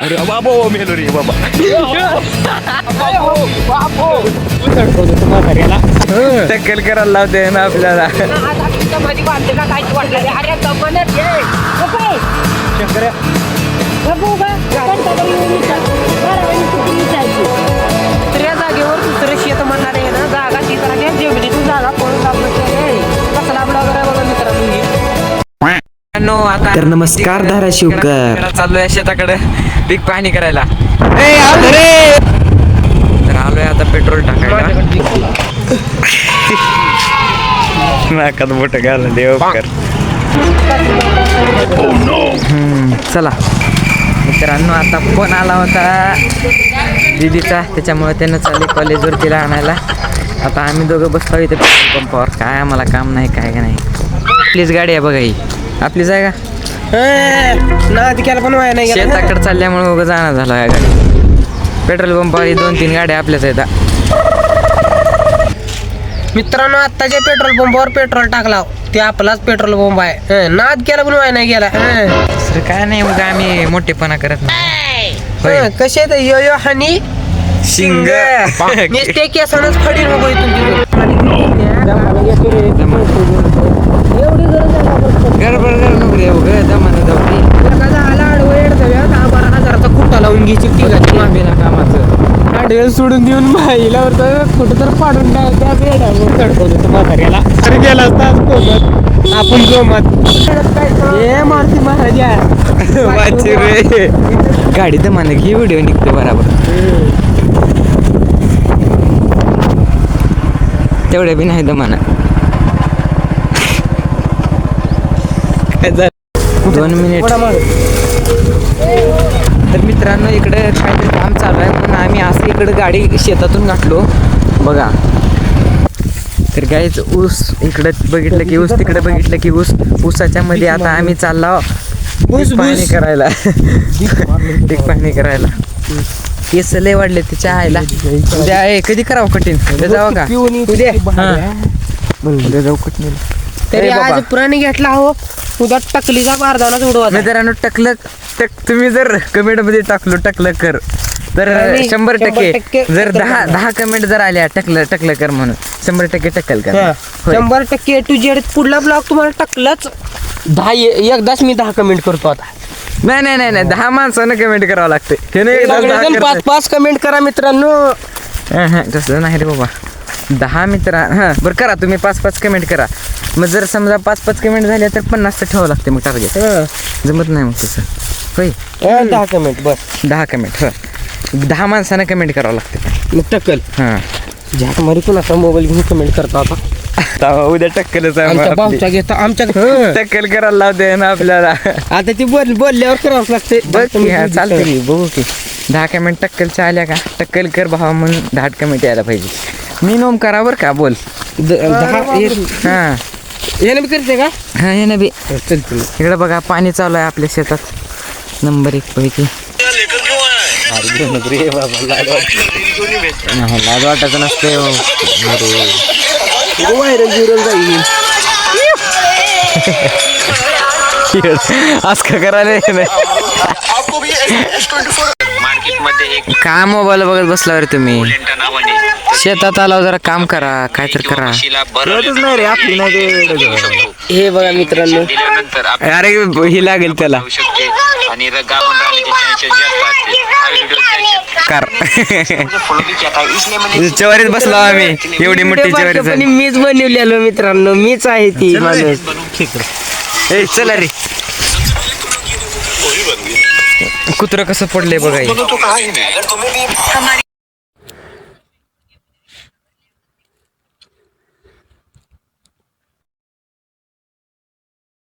अरे बाबा मेलो रे बाबा टक्कल करायला लावते ना आपल्याला. जागेवर दुसरं शेत म्हणणार आहे ना, जागा शेताला जमिनीतून जागा पळून कसला ब्लॉगर बघा मित्रांनो. आता तर नमस्कार धाराशिवकर. चाललोय शेताकडे पीक पाहणी करायला. तर आलोय आता पेट्रोल टाकायला. नाकात बोट घालून देवकर. चला मित्रांनो, आता फोन आला होता दीदीचा, त्याच्यामुळे त्यानं चालले कॉलेजवर तिला आणायला. आता आम्ही दोघं बसतो इथे पेट्रोल पंपावर. काय आम्हाला काम नाही काय नाही. आपलीच गाडी आहे बघा, ही आपलीच आहे का? पण वाया नाही शेताकडे चालल्यामुळे उगं जाणं झालं या गाडी. पेट्रोल पंपावर 2-3 गाड्या आपल्याच आहेत. मित्रांनो, आत्ताच्या पेट्रोल पंपावर पेट्रोल टाकला, ते आपलाच पेट्रोल पंप आहे. नाद केला पण वाया नाही गेला. दुसरं काय नाही, उगा आम्ही मोठेपणा करत नाही. होय. कसे तर यो यो हानी शिंग नुसते केसानच फडी नको इथून गडबड नको रे उगं दमानं जाऊ. झाला आडवं 10-12 हजाराचा खुट्टा लावून घ्यायची ती बिना कामाचं आडवेळ सोडून देऊन माईला कुठं तर पाडून म्हाताऱ्याला तरी गेला असता सोबत आपण जोमात हे मारुती महाराजा वाची रे. गाडी दमानं घे, व्हिडिओ निघते बराबर. तेवढ्या बी नाही दमानं. काय झालं 2 मिनिट. तर मित्रांनो, इकडे काहीतरी काम चालू आहे, पण आम्ही असं इकडे गाडी शेतातून गाठलो बघा. तर काहीच ऊस इकडे बघितलं की ऊस, तिकडे बघितलं की ऊस. ऊसाच्या मध्ये आता आम्ही चाललो पाणी करायला. पीक पाणी करायला. केस लय वाढले तिच्या आईला. उद्या कधी करावं कठीण? उद्या जावं का? उद्या उद्या जाऊ कठीण. तरी आज पुराणी घेतला हो, उद्या टकलीचा बारदानाच उडवा. मित्रांनो, तुम्ही जर कमेंट मध्ये टकलं कर तर 100% जर 10 कमेंट जर आल्या टकलं कर म्हणून 100% टक्कल कर. 100% टू जेड पुढला ब्लॉग तुम्हाला टकलच 10 एकदाच मी 10 कमेंट करतो आता. नाही 10 माणसानं कमेंट करावं लागते. 5 कमेंट करा मित्रांनो. तसं नाही रे बाबा. 10 मित्र बरं करा तुम्ही 5 कमेंट करा. मग जर समजा 5 कमेंट झाल्या तर 50 ठेवावं लागते मग टार्गेट. जमत नाही मग तसं. होय 10 कमेंट बस. 10 कमेंट 10 माणसानं कमेंट करावं लागते मग टक्कल. झॅक मारी कोणाचा मोबाईल घेऊन कमेंट करतो आता. उद्या टक्कलच आमच्या भाऊच्या घेता आमच्या टक्कल करायला लावते ना आपल्याला. आता ती बोलल्यावर करावंच लागते. चालतं की बघू की 10 कमेंट टक्कलच्या आल्या का? टक्कल कर भावा म्हणून 10 कमेंट यायला पाहिजे. मी नोम करा बरं का बोल. 10 हां याने बी करते का? हां हे बी. इकडे बघा पाणी चालू आहे आपल्या शेतात नंबर 1 पैकी. लाज वाटायचं नसते. आज का करायला का मोबाईल बघत बसला रे तुम्ही? शेतात आला जरा काम करा, काय तर करा. नाही रे आपली नाही. हे बघा मित्रांनो, अरे ही लागेल त्याला कर. चवारीत बसलो आम्ही, एवढी मोठी चवारी. मीच बनवलेलो मित्रांनो, मीच आहे ती माणूस. चला रे. कुत्रं कसं पडलंय बघा.